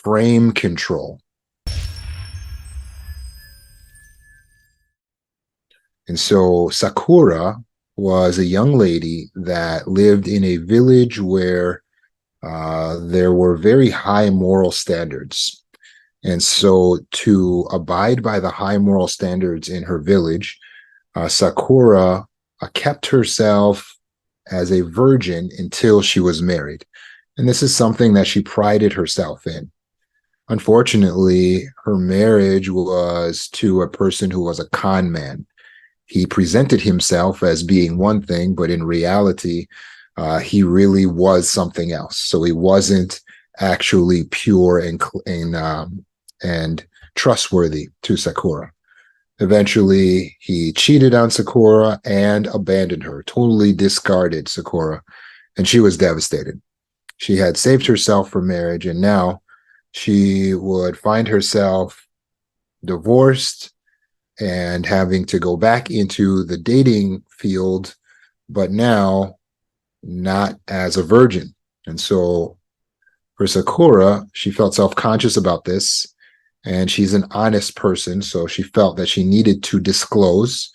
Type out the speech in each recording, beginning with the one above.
frame control. And so Sakura was a young lady that lived in a village where there were very high moral standards. And so to abide by the high moral standards in her village, Sakura kept herself as a virgin until she was married. And this is something that she prided herself in. Unfortunately, her marriage was to a person who was a con man. He presented himself as being one thing, but in reality, he really was something else. So he wasn't actually pure and trustworthy to Sakura. Eventually, he cheated on Sakura and abandoned her, totally discarded Sakura, and she was devastated. She had saved herself for marriage, and now she would find herself divorced and having to go back into the dating field, but now not as a virgin. And so for Sakura, she felt self-conscious about this, and she's an honest person, so she felt that she needed to disclose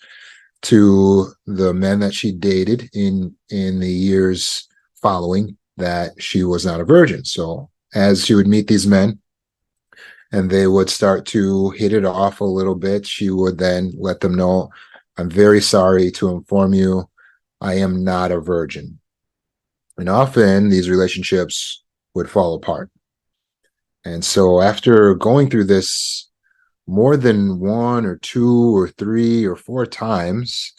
to the men that she dated in the years following that she was not a virgin. So as she would meet these men and they would start to hit it off a little bit, she would then let them know, I'm very sorry to inform you, I am not a virgin. And often these relationships would fall apart. And so after going through this more than one or two or three or four times,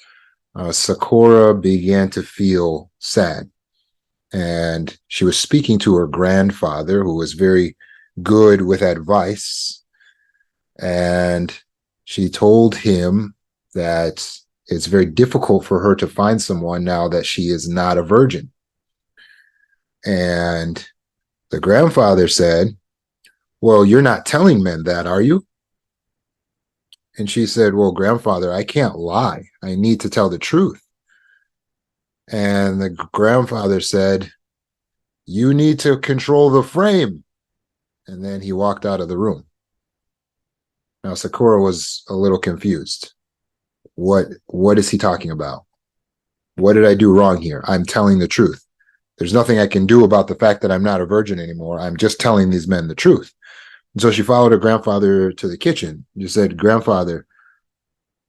Sakura began to feel sad. And she was speaking to her grandfather, who was very good with advice. And she told him that it's very difficult for her to find someone now that she is not a virgin. And the grandfather said, well, you're not telling men that, are you? And she said, well, grandfather, I can't lie. I need to tell the truth. And the grandfather said, you need to control the frame. And then he walked out of the room. Now, Sakura was a little confused. What is he talking about? What did I do wrong here? I'm telling the truth. There's nothing I can do about the fact that I'm not a virgin anymore. I'm just telling these men the truth. And so she followed her grandfather to the kitchen. She said, grandfather,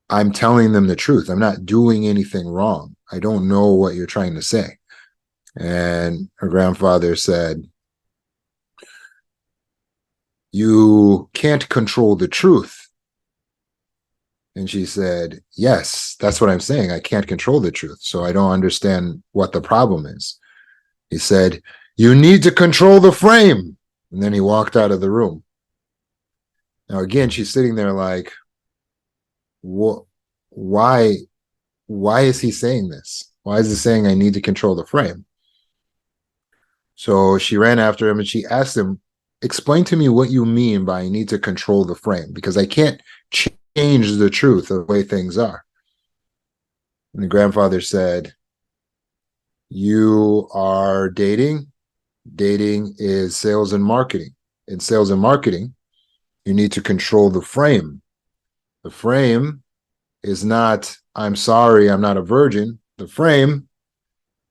I'm telling them the truth. I'm not doing anything wrong. I don't know what you're trying to say. And her grandfather said, you can't control the truth. And she said, yes, that's what I'm saying. I can't control the truth. So I don't understand what the problem is. He said, you need to control the frame. And then he walked out of the room. Now, again, she's sitting there like, why is he saying this? Why is he saying I need to control the frame? So she ran after him and she asked him, explain to me what you mean by I need to control the frame, because I can't change the truth of the way things are. And the grandfather said, you are dating. Dating is sales and marketing. In sales and marketing, you need to control the frame. The frame is not, I'm sorry, I'm not a virgin. The frame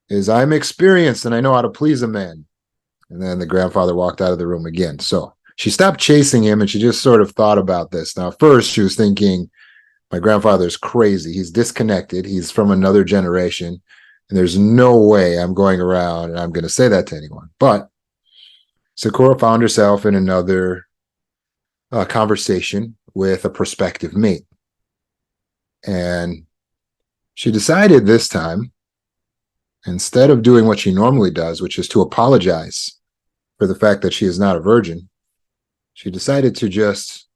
is, I'm experienced and I know how to please a man. And then the grandfather walked out of the room again. So she stopped chasing him and she just sort of thought about this. Now, first she was thinking, my grandfather's crazy. He's disconnected. He's from another generation. And there's no way I'm going around and I'm going to say that to anyone. But Sakura found herself in another conversation with a prospective mate. And she decided this time, instead of doing what she normally does, which is to apologize for the fact that she is not a virgin, she decided to just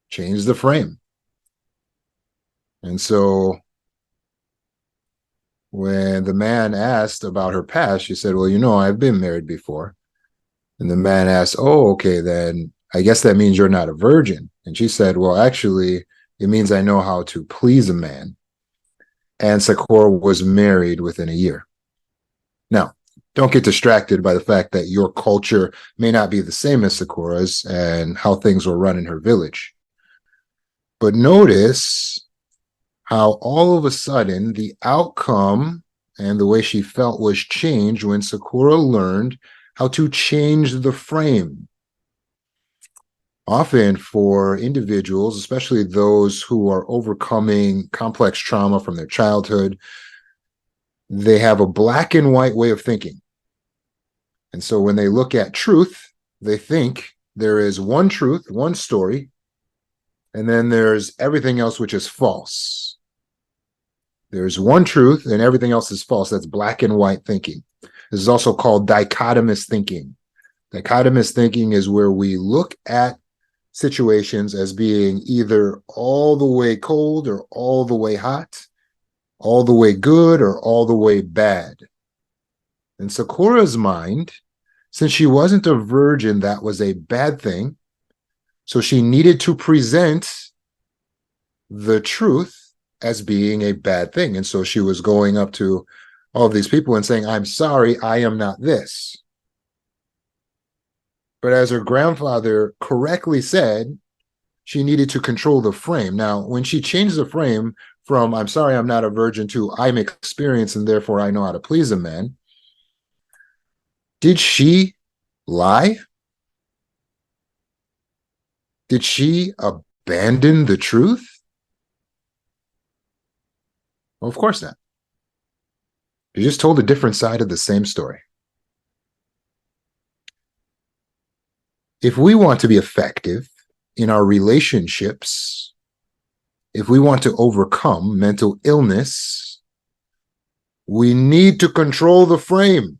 change the frame. And so when the man asked about her past, she said, well, you know, I've been married before. And the man asked, oh, okay, then I guess that means you're not a virgin. And she said, well, actually, it means I know how to please a man. And Sakura was married within a year. Now, Don't get distracted by the fact that your culture may not be the same as Sakura's and how things were run in her village. But notice how all of a sudden the outcome and the way she felt was changed when Sakura learned how to change the frame. Often for individuals, especially those who are overcoming complex trauma from their childhood, they have a black and white way of thinking. And so when they look at truth, they think there is one truth, one story, and then there's everything else which is false. There's one truth and everything else is false. That's black and white thinking. This is also called dichotomous thinking. Dichotomous thinking is where we look at situations as being either all the way cold or all the way hot, all the way good or all the way bad. In Sakura's mind, since she wasn't a virgin, that was a bad thing. So she needed to present the truth as being a bad thing. And so she was going up to all of these people and saying, I'm sorry, I am not this. But as her grandfather correctly said, she needed to control the frame. Now, when she changed the frame from, I'm sorry, I'm not a virgin, to I'm experienced and therefore I know how to please a man, did she lie? Did she abandon the truth? Well, of course not. She just told a different side of the same story. If we want to be effective in our relationships, if we want to overcome mental illness, we need to control the frame,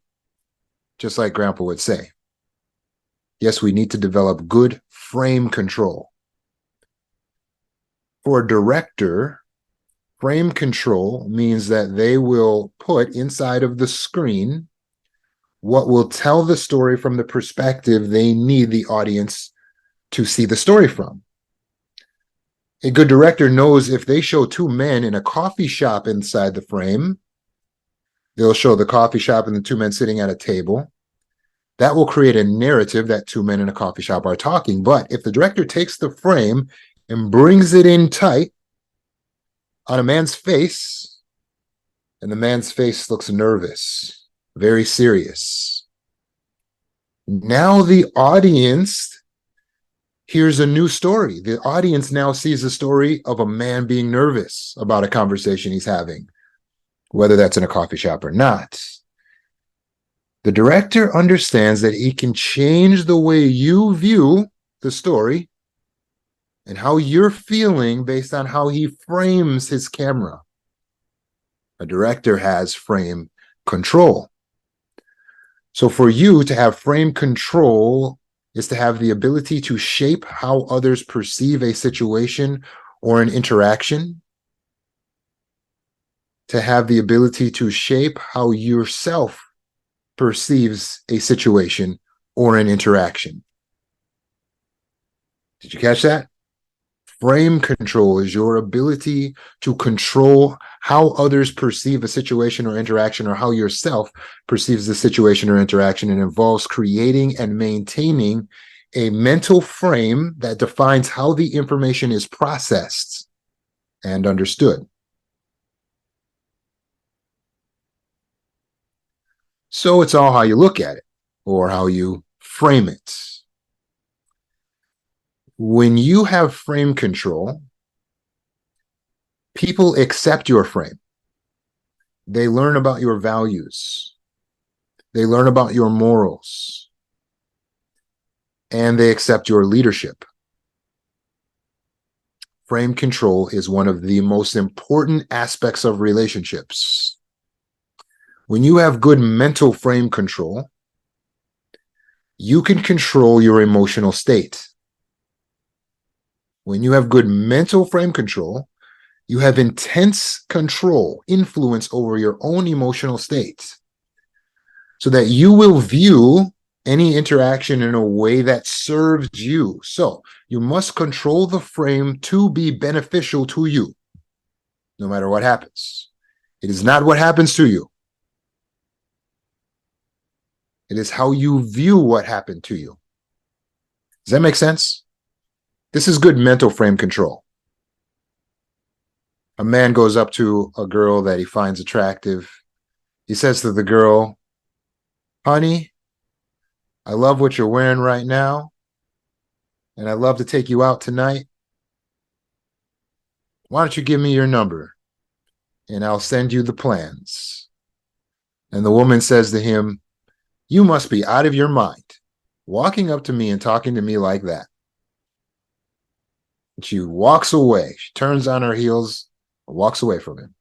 just like Grandpa would say. Yes, we need to develop good frame control. For a director, frame control means that they will put inside of the screen what will tell the story from the perspective they need the audience to see the story from. A good director knows if they show two men in a coffee shop inside the frame, they'll show the coffee shop and the two men sitting at a table. That will create a narrative that two men in a coffee shop are talking. But if the director takes the frame and brings it in tight on a man's face, and the man's face looks nervous, very serious, now the audience here's a new story. The audience now sees a story of a man being nervous about a conversation he's having, whether that's in a coffee shop or not. The director understands that he can change the way you view the story and how you're feeling based on how he frames his camera. A director has frame control. So for you to have frame control is to have the ability to shape how others perceive a situation or an interaction, to have the ability to shape how yourself perceives a situation or an interaction. Did you catch that? Frame control is your ability to control how others perceive a situation or interaction, or how yourself perceives the situation or interaction. It involves creating and maintaining a mental frame that defines how the information is processed and understood. So it's all how you look at it or how you frame it. When you have frame control, people accept your frame. They learn about your values. They learn about your morals. And they accept your leadership. Frame control is one of the most important aspects of relationships. When you have good mental frame control, you can control your emotional state. When you have good mental frame control, you have intense control, influence over your own emotional state, so that you will view any interaction in a way that serves you. So you must control the frame to be beneficial to you, no matter what happens. It is not what happens to you. It is how you view what happened to you. Does that make sense? This is good mental frame control. A man goes up to a girl that he finds attractive. He says to the girl, honey, I love what you're wearing right now, and I'd love to take you out tonight. Why don't you give me your number, and I'll send you the plans. And the woman says to him, you must be out of your mind, walking up to me and talking to me like that. And she walks away. She turns on her heels and walks away from him.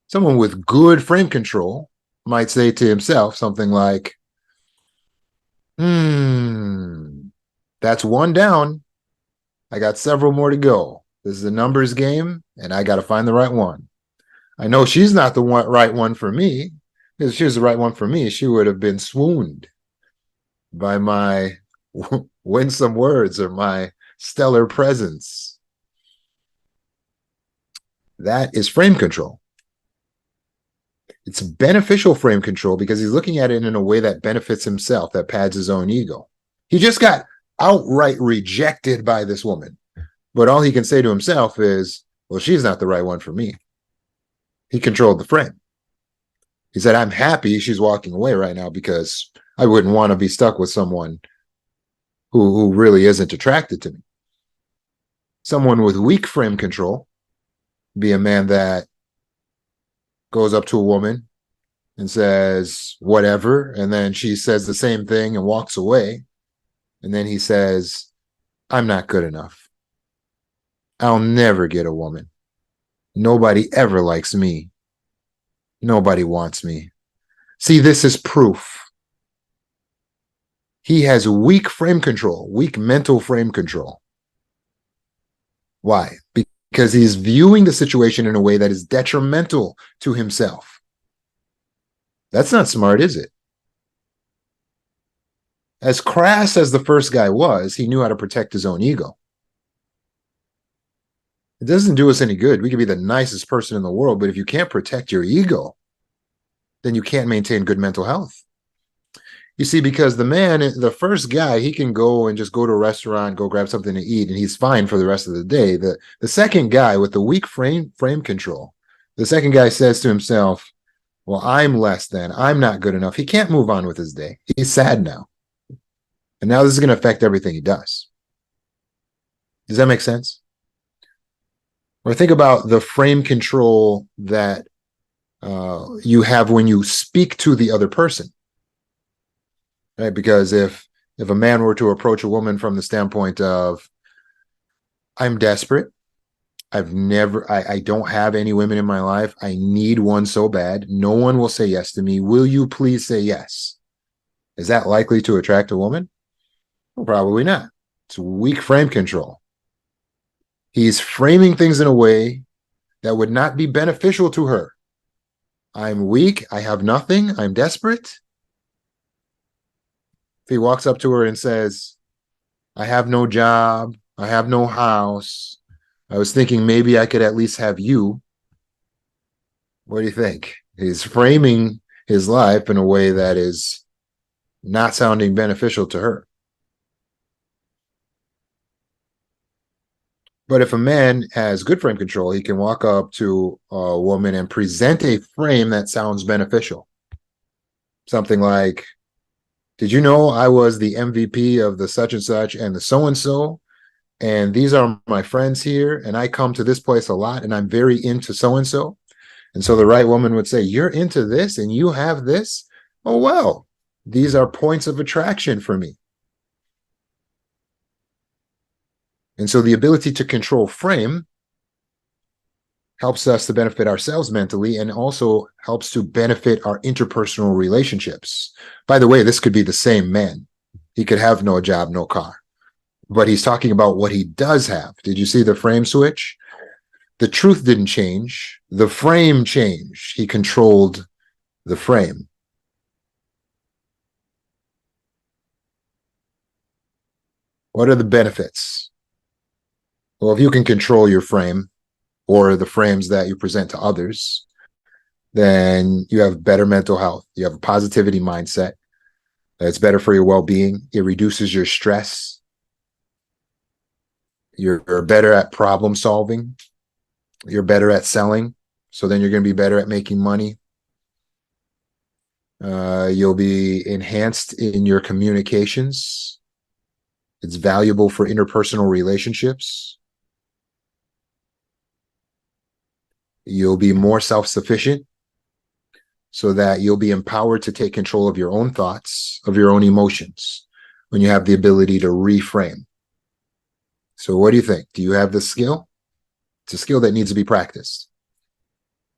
Someone with good frame control might say to himself something like, that's one down. I got several more to go. This is a numbers game, and I got to find the right one. I know she's not the right one for me. If she was the right one for me, she would have been swooned by my winsome words or my stellar presence. That is frame control. It's beneficial frame control because he's looking at it in a way that benefits himself, that pads his own ego. He just got outright rejected by this woman. But all he can say to himself is, well, she's not the right one for me. He controlled the frame. He said, I'm happy she's walking away right now because I wouldn't want to be stuck with someone who really isn't attracted to me. Someone with weak frame control, be a man that goes up to a woman and says, whatever, and then she says the same thing and walks away. And then he says, I'm not good enough. I'll never get a woman. Nobody ever likes me. Nobody wants me. See, this is proof. He has weak frame control, weak mental frame control. Why? Because he's viewing the situation in a way that is detrimental to himself. That's not smart, is it? As crass as the first guy was, he knew how to protect his own ego. It doesn't do us any good. We could be the nicest person in the world, but if you can't protect your ego, then you can't maintain good mental health. You see, because the first guy, he can go and just go to a restaurant, go grab something to eat, and he's fine for the rest of the day. The second guy with the weak frame control, the second guy says to himself, well, I'm less than, I'm not good enough. He can't move on with his day. He's sad now. And now this is going to affect everything he does. Does that make sense? Or think about the frame control that you have when you speak to the other person. Right? Because if a man were to approach a woman from the standpoint of, I'm desperate, I don't have any women in my life, I need one so bad, no one will say yes to me, will you please say yes? Is that likely to attract a woman? Well, probably not. It's weak frame control. He's framing things in a way that would not be beneficial to her. I'm weak, I have nothing, I'm desperate. If he walks up to her and says, I have no job, I have no house, I was thinking maybe I could at least have you. What do you think? He's framing his life in a way that is not sounding beneficial to her. But if a man has good frame control, he can walk up to a woman and present a frame that sounds beneficial. Something like, did you know I was the MVP of the such and the so-and-so? And these are my friends here, and I come to this place a lot, and I'm very into so-and-so. And so the right woman would say, you're into this, and you have this? Oh, well, these are points of attraction for me. And so the ability to control frame helps us to benefit ourselves mentally and also helps to benefit our interpersonal relationships. By the way, this could be the same man. He could have no job, no car, but he's talking about what he does have. Did you see the frame switch? The truth didn't change. The frame changed. He controlled the frame. What are the benefits? Well, if you can control your frame or the frames that you present to others, then you have better mental health. You have a positivity mindset. That's better for your well-being. It reduces your stress. You're better at problem solving. You're better at selling. So then you're going to be better at making money. You'll be enhanced in your communications. It's valuable for interpersonal relationships. You'll be more self-sufficient so that you'll be empowered to take control of your own thoughts, of your own emotions, when you have the ability to reframe. So what do you think? Do you have the skill? It's a skill that needs to be practiced.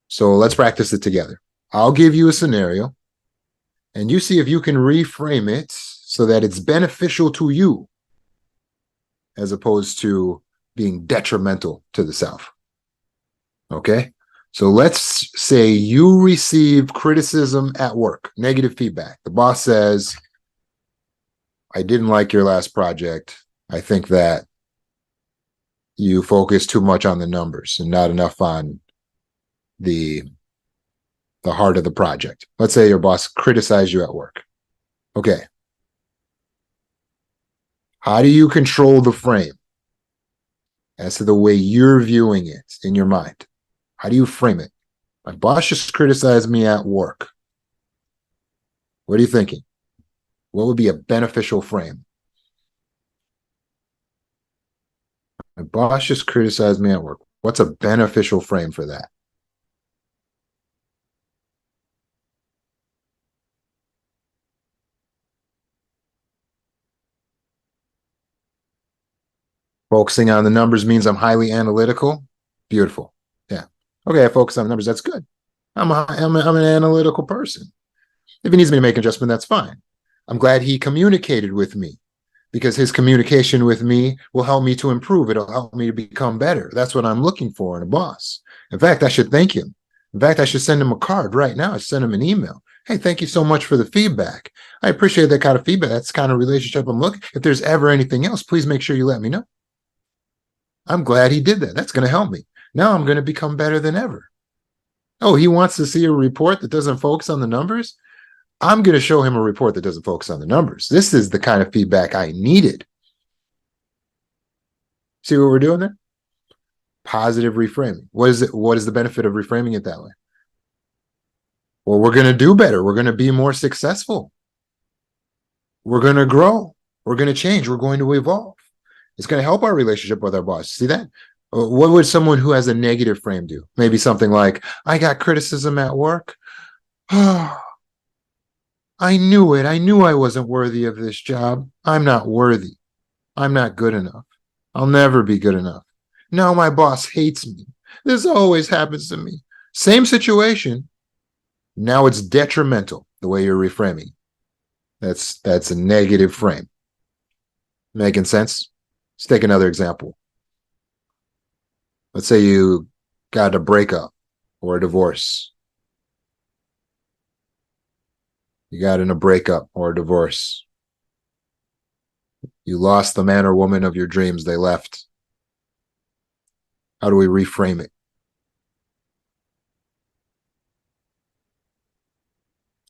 So let's practice it together. I'll give you a scenario, and you see if you can reframe it so that it's beneficial to you as opposed to being detrimental to the self. Okay? So let's say you receive criticism at work, negative feedback. The boss says, I didn't like your last project. I think that you focus too much on the numbers and not enough on the heart of the project. Let's say your boss criticized you at work. Okay. How do you control the frame as to the way you're viewing it in your mind? How do you frame it? My boss just criticized me at work. What are you thinking? What would be a beneficial frame? My boss just criticized me at work. What's a beneficial frame for that? Focusing on the numbers means I'm highly analytical. Beautiful. Yeah. Okay, I focus on the numbers. That's good. I'm an analytical person. If he needs me to make an adjustment, that's fine. I'm glad he communicated with me because his communication with me will help me to improve. It'll help me to become better. That's what I'm looking for in a boss. In fact, I should thank him. In fact, I should send him a card right now. I should send him an email. Hey, thank you so much for the feedback. I appreciate that kind of feedback. That's the kind of relationship I'm looking. If there's ever anything else, please make sure you let me know. I'm glad he did that. That's going to help me. Now I'm going to become better than ever. Oh, he wants to see a report that doesn't focus on the numbers? I'm going to show him a report that doesn't focus on the numbers. This is the kind of feedback I needed. See what we're doing there? Positive reframing. What is it? What is the benefit of reframing it that way? Well, we're going to do better. We're going to be more successful. We're going to grow. We're going to change. We're going to evolve. It's going to help our relationship with our boss. See that? What would someone who has a negative frame do? Maybe something like, I got criticism at work. I knew it. I knew I wasn't worthy of this job. I'm not worthy. I'm not good enough. I'll never be good enough. Now my boss hates me. This always happens to me. Same situation. Now it's detrimental the way you're reframing. That's a negative frame. Making sense? Let's take another example. Let's say you got a breakup or a divorce. You got in a breakup or a divorce. You lost the man or woman of your dreams. They left. How do we reframe it?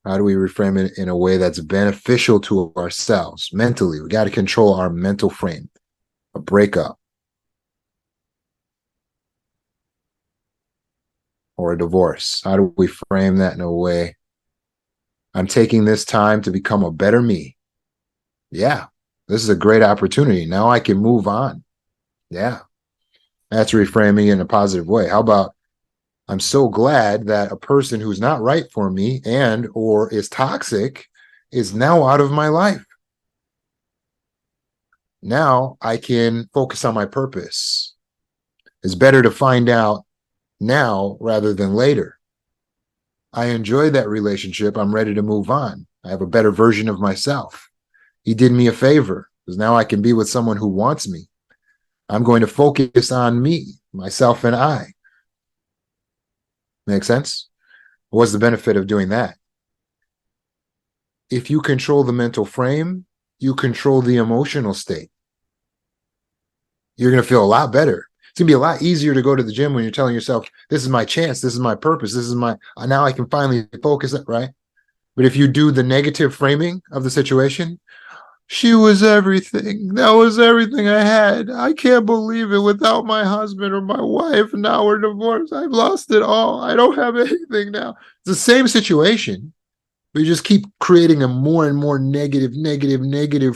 How do we reframe it in a way that's beneficial to ourselves mentally? We got to control our mental frame. A breakup or a divorce. How do we frame that in a way? I'm taking this time to become a better me. Yeah, this is a great opportunity. Now I can move on. Yeah, that's reframing in a positive way. How about, I'm so glad that a person who's not right for me and or is toxic is now out of my life. Now I can focus on my purpose. It's better to find out now rather than later. I enjoyed that relationship. I'm ready to move on. I have a better version of myself. He did me a favor because now I can be with someone who wants me. I'm going to focus on me, myself, and I. Make sense? What's the benefit of doing that? If you control the mental frame, you control the emotional state. You're going to feel a lot better. It's gonna be a lot easier to go to the gym when you're telling yourself, this is my chance, this is my purpose, this is my, now I can finally focus it, right? But if you do the negative framing of the situation, she was everything. That was everything I had. I can't believe it. Without my husband or my wife, now we're divorced. I've lost it all. I don't have anything now. It's the same situation, but you just keep creating a more and more negative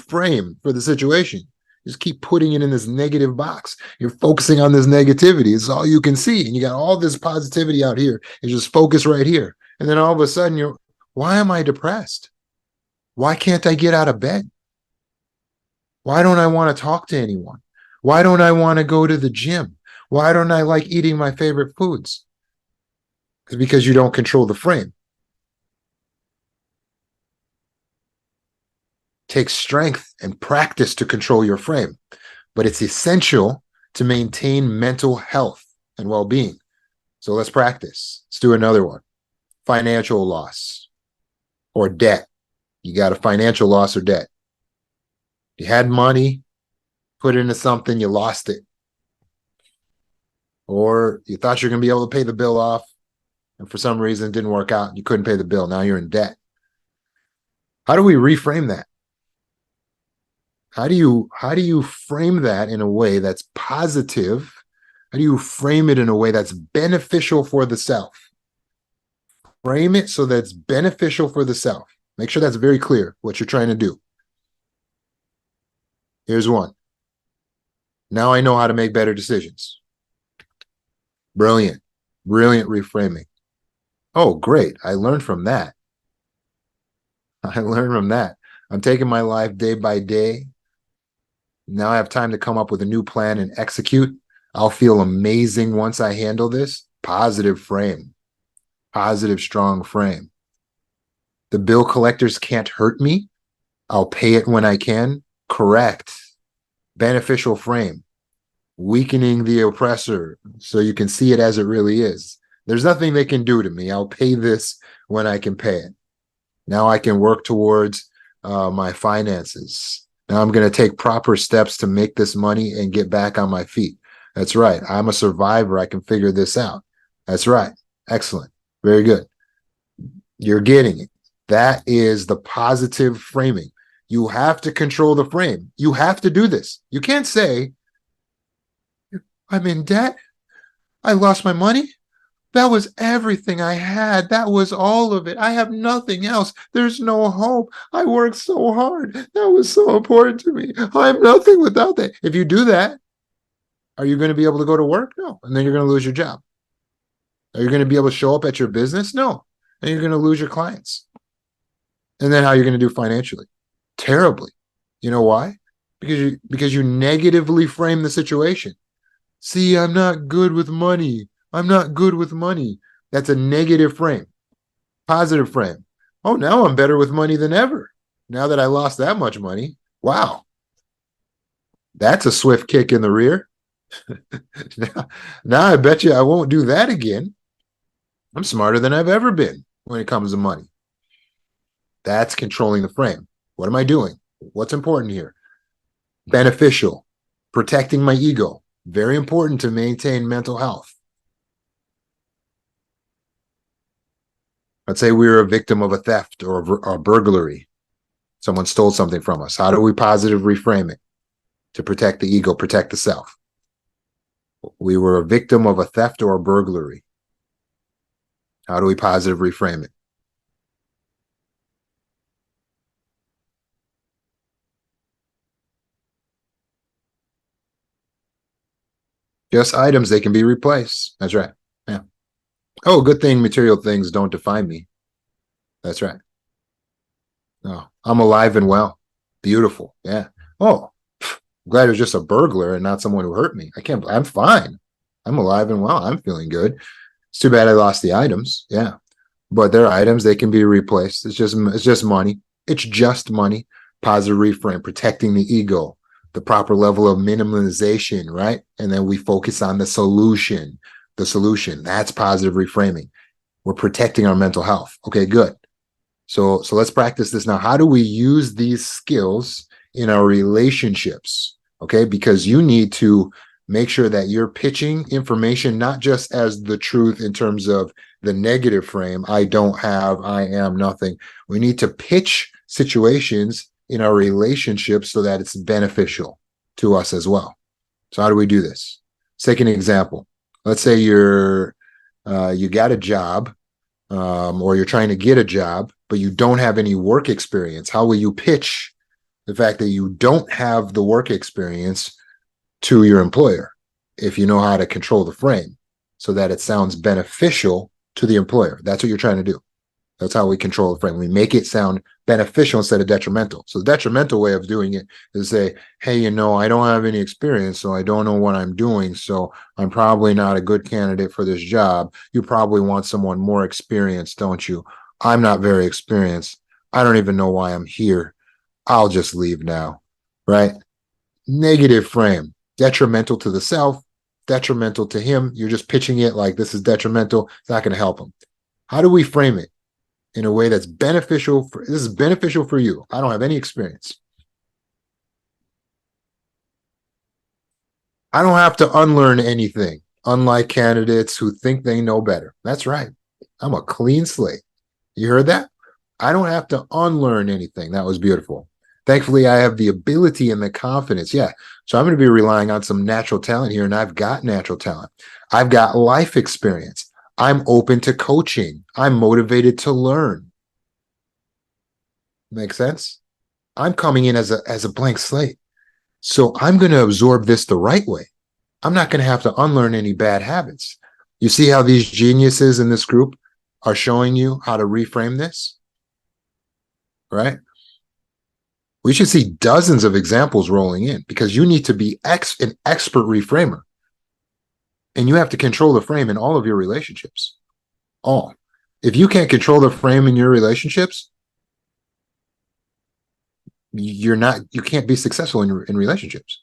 frame for the situation. You just keep putting it in this negative box. You're focusing on this negativity. It's all you can see. And you got all this positivity out here. You just focus right here. And then all of a sudden you're, why am I depressed? Why can't I get out of bed? Why don't I want to talk to anyone? Why don't I want to go to the gym? Why don't I like eating my favorite foods? It's because you don't control the frame. It takes strength and practice to control your frame, but it's essential to maintain mental health and well-being. So let's practice. Let's do another one. Financial loss or debt. You got a financial loss or debt. You had money, put it into something, you lost it. Or you thought you were going to be able to pay the bill off, and for some reason it didn't work out. You couldn't pay the bill. Now you're in debt. How do we reframe that? How do you frame that in a way that's positive? How do you frame it in a way that's beneficial for the self? Frame it so that it's beneficial for the self. Make sure that's very clear what you're trying to do. Here's one. Now I know how to make better decisions. Brilliant. Brilliant reframing. Oh, great. I learned from that. I'm taking my life day by day. Now I have time to come up with a new plan and execute. I'll feel amazing once I handle this. Positive frame. Positive, strong frame. The bill collectors can't hurt me. I'll pay it when I can. Correct. Beneficial frame. Weakening the oppressor so you can see it as it really is. There's nothing they can do to me. I'll pay this when I can pay it. Now I can work towards my finances. Now I'm going to take proper steps to make this money and get back on my feet. That's right. I'm a survivor. I can figure this out. That's right. Excellent. Very good. You're getting it. That is the positive framing. You have to control the frame. You have to do this. You can't say, I'm in debt. I lost my money. That was everything I had. That was all of it. I have nothing else. There's no hope. I worked so hard. That was so important to me. I'm nothing without that. If you do that, are you going to be able to go to work? No. And then you're going to lose your job. Are you going to be able to show up at your business? No. And you're going to lose your clients. And then how are you going to do financially? Terribly. You know why? Because you negatively frame the situation. See, I'm not good with money. I'm not good with money. That's a negative frame. Positive frame. Oh, now I'm better with money than ever. Now that I lost that much money. Wow. That's a swift kick in the rear. now I bet you I won't do that again. I'm smarter than I've ever been when it comes to money. That's controlling the frame. What am I doing? What's important here? Beneficial. Protecting my ego. Very important to maintain mental health. Let's say we were a victim of a theft or a burglary. Someone stole something from us. How do we positive reframe it to protect the ego, protect the self? We were a victim of a theft or a burglary. How do we positive reframe it? Just items, they can be replaced. That's right. Yeah. Oh, good thing material things don't define me. That's right. No, I'm alive and well. Beautiful. Yeah. Oh, I'm glad it was just a burglar and not someone who hurt me. I'm fine. I'm alive and well. I'm feeling good. It's too bad I lost the items. Yeah. But they're items, they can be replaced. It's just money. It's just money. Positive reframe, protecting the ego, the proper level of minimalization, right? And then we focus on the solution. The solution, that's positive reframing. We're protecting our mental health. Okay, good. So let's practice this now. How do we use these skills in our relationships? Okay, because you need to make sure that you're pitching information not just as the truth in terms of the negative frame, I don't have, I am nothing. We need to pitch situations in our relationships so that it's beneficial to us as well. So how do we do this? Let's take an example. Let's say you got a job, or you're trying to get a job, but you don't have any work experience. How will you pitch the fact that you don't have the work experience to your employer if you know how to control the frame so that it sounds beneficial to the employer? That's what you're trying to do. That's how we control the frame. We make it sound beneficial instead of detrimental. So the detrimental way of doing it is say, hey, I don't have any experience, so I don't know what I'm doing. So I'm probably not a good candidate for this job. You probably want someone more experienced, don't you? I'm not very experienced. I don't even know why I'm here. I'll just leave now, right? Negative frame, detrimental to the self, detrimental to him. You're just pitching it like this is detrimental. It's not going to help him. How do we frame it in a way that's beneficial? This is beneficial for you. I don't have any experience. I don't have to unlearn anything, unlike candidates who think they know better. That's right. I'm a clean slate. You heard that? I don't have to unlearn anything. That was beautiful. Thankfully, I have the ability and the confidence. Yeah. So I'm going to be relying on some natural talent here, and I've got natural talent. I've got life experience. I'm open to coaching. I'm motivated to learn. Make sense? I'm coming in as a blank slate. So I'm going to absorb this the right way. I'm not going to have to unlearn any bad habits. You see how these geniuses in this group are showing you how to reframe this, right? We should see dozens of examples rolling in because you need to be an expert reframer. And you have to control the frame in all of your relationships. All. If you can't control the frame in your relationships, you can't be successful in relationships.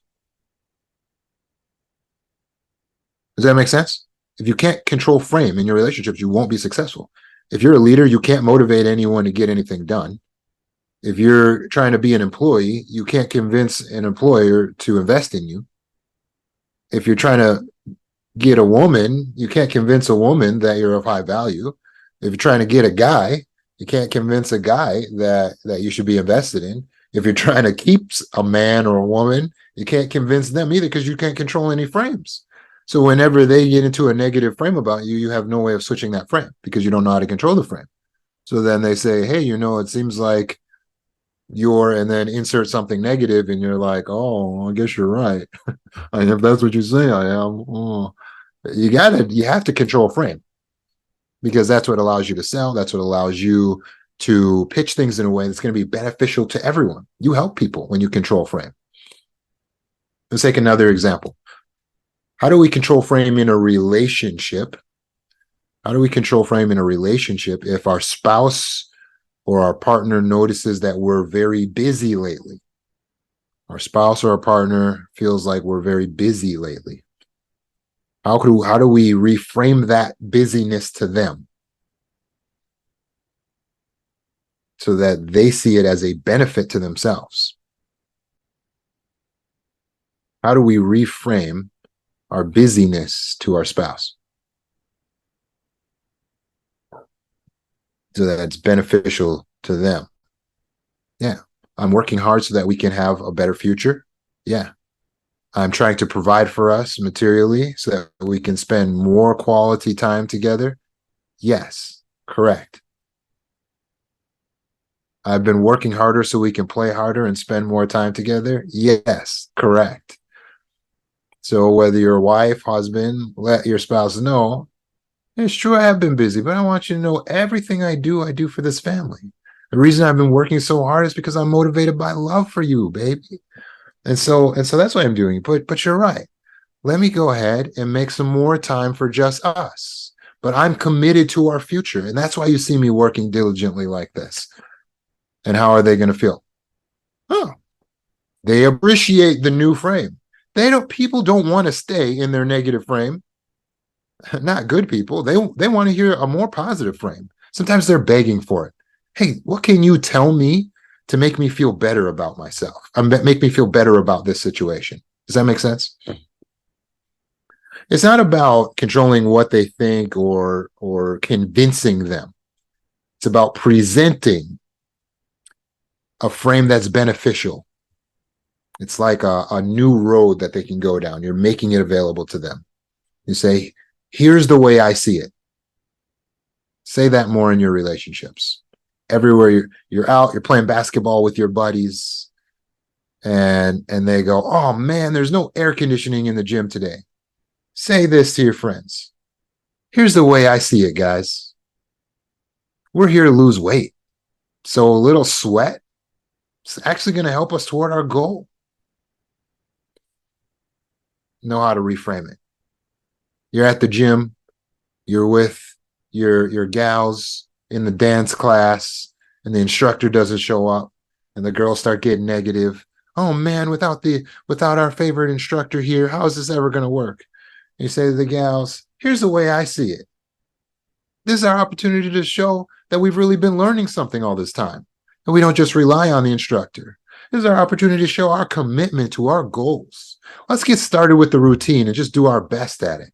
Does that make sense? If you can't control frame in your relationships, you won't be successful. If you're a leader, you can't motivate anyone to get anything done. If you're trying to be an employee, you can't convince an employer to invest in you. If you're trying to get a woman, you can't convince a woman that you're of high value. If you're trying to get a guy, you can't convince a guy that you should be invested in. If you're trying to keep a man or a woman, you can't convince them either because you can't control any frames. So whenever they get into a negative frame about you, you have no way of switching that frame because you don't know how to control the frame. So then they say, hey, it seems like and then insert something negative, and you're like, oh, I guess you're right. If that's what you say I am. Oh. You have to control frame because that's what allows you to sell. That's what allows you to pitch things in a way that's going to be beneficial to everyone. You help people when you control frame. Let's take another example. How do we control frame in a relationship? How do we control frame in a relationship if our spouse or our partner notices that we're very busy lately? Our spouse or our partner feels like we're very busy lately. How do we reframe that busyness to them so that they see it as a benefit to themselves? How do we reframe our busyness to our spouse so that it's beneficial to them? Yeah. I'm working hard so that we can have a better future. Yeah. I'm trying to provide for us materially so that we can spend more quality time together. Yes, correct. I've been working harder so we can play harder and spend more time together. Yes, correct. So whether you're a wife, husband, let your spouse know, it's true I have been busy, but I want you to know everything I do for this family. The reason I've been working so hard is because I'm motivated by love for you, baby. And so that's what I'm doing. But you're right. Let me go ahead and make some more time for just us. But I'm committed to our future. And that's why you see me working diligently like this. And how are they going to feel? Oh, they appreciate the new frame. People don't want to stay in their negative frame. Not good people. They want to hear a more positive frame. Sometimes they're begging for it. Hey, what can you tell me to make me feel better about myself? Make me feel better about this situation. Does that make sense? It's not about controlling what they think or convincing them. It's about presenting a frame that's beneficial. It's like a new road that they can go down. You're making it available to them. You say, here's the way I see it. Say that more in your relationships. Everywhere you're out, you're playing basketball with your buddies, and they go, oh man, there's no air conditioning in the gym today. Say this to your friends. Here's the way I see it, guys. We're here to lose weight. So a little sweat is actually going to help us toward our goal. Know how to reframe it. You're at the gym, you're with your gals in the dance class, and the instructor doesn't show up, and the girls start getting negative. Oh man, without our favorite instructor here, how is this ever going to work? And you say to the gals, here's the way I see it. This is our opportunity to show that we've really been learning something all this time, and we don't just rely on the instructor. This is our opportunity to show our commitment to our goals. Let's get started with the routine and just do our best at it.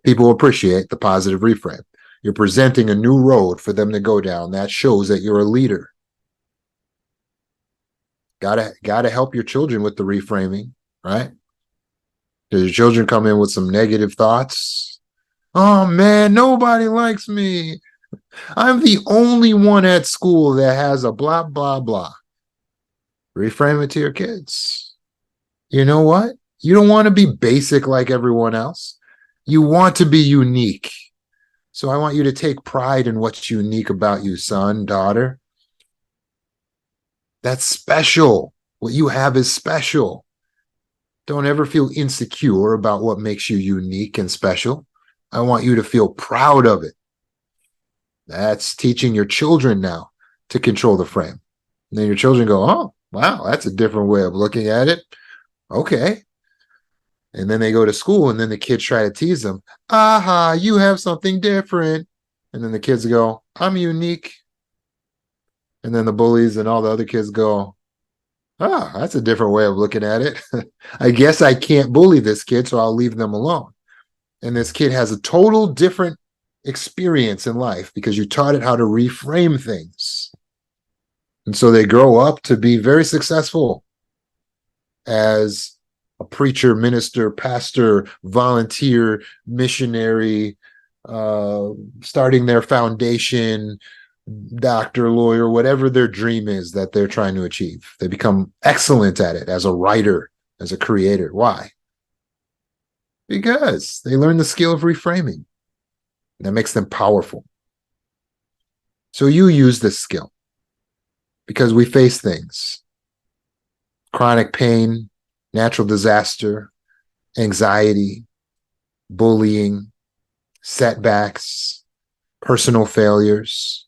People appreciate the positive reframe. You're presenting a new road for them to go down. That shows that you're a leader. Gotta help your children with the reframing, right? Because your children come in with some negative thoughts. Oh man, nobody likes me. I'm the only one at school that has a blah, blah, blah. Reframe it to your kids. You know what? You don't want to be basic like everyone else. You want to be unique. So I want you to take pride in what's unique about you, son, daughter. That's special. What you have is special. Don't ever feel insecure about what makes you unique and special. I want you to feel proud of it. That's teaching your children now to control the frame. And then your children go, oh, wow, that's a different way of looking at it. Okay. And then they go to school, and then the kids try to tease them. Aha, you have something different. And then the kids go, I'm unique. And then the bullies and all the other kids go, oh, that's a different way of looking at it. I guess I can't bully this kid, so I'll leave them alone. And this kid has a total different experience in life because you taught it how to reframe things. And so they grow up to be very successful as a preacher, minister, pastor, volunteer, missionary, starting their foundation, doctor, lawyer, whatever their dream is that they're trying to achieve. They become excellent at it as a writer, as a creator. Why? Because they learn the skill of reframing. That makes them powerful. So you use this skill because we face things. Chronic pain, natural disaster, anxiety, bullying, setbacks, personal failures,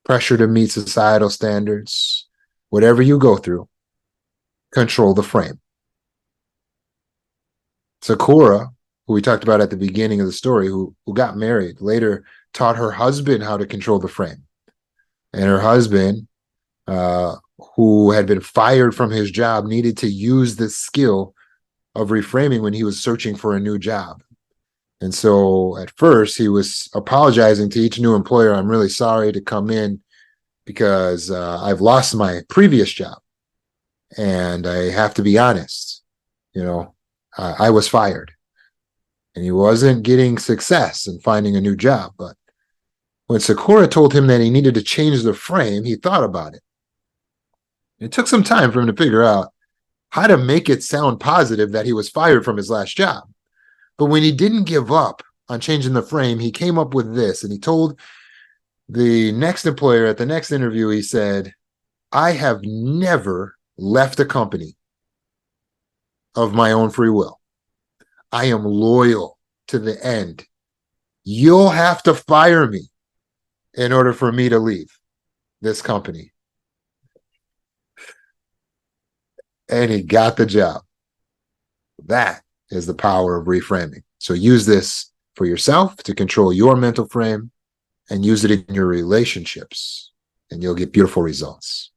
pressure to meet societal standards. Whatever you go through, control the frame. Sakura, who we talked about at the beginning of the story, who got married, later taught her husband how to control the frame. And her husband, who had been fired from his job, needed to use this skill of reframing when he was searching for a new job. And so at first he was apologizing to each new employer. I'm really sorry to come in because I've lost my previous job and I have to be honest. I was fired and he wasn't getting success in finding a new job. But when Sakura told him that he needed to change the frame, he thought about it. It took some time for him to figure out how to make it sound positive that he was fired from his last job. But when he didn't give up on changing the frame, he came up with this, and he told the next employer at the next interview, he said, I have never left a company of my own free will. I am loyal to the end. You'll have to fire me in order for me to leave this company. And he got the job. That is the power of reframing. So use this for yourself to control your mental frame and use it in your relationships, and you'll get beautiful results.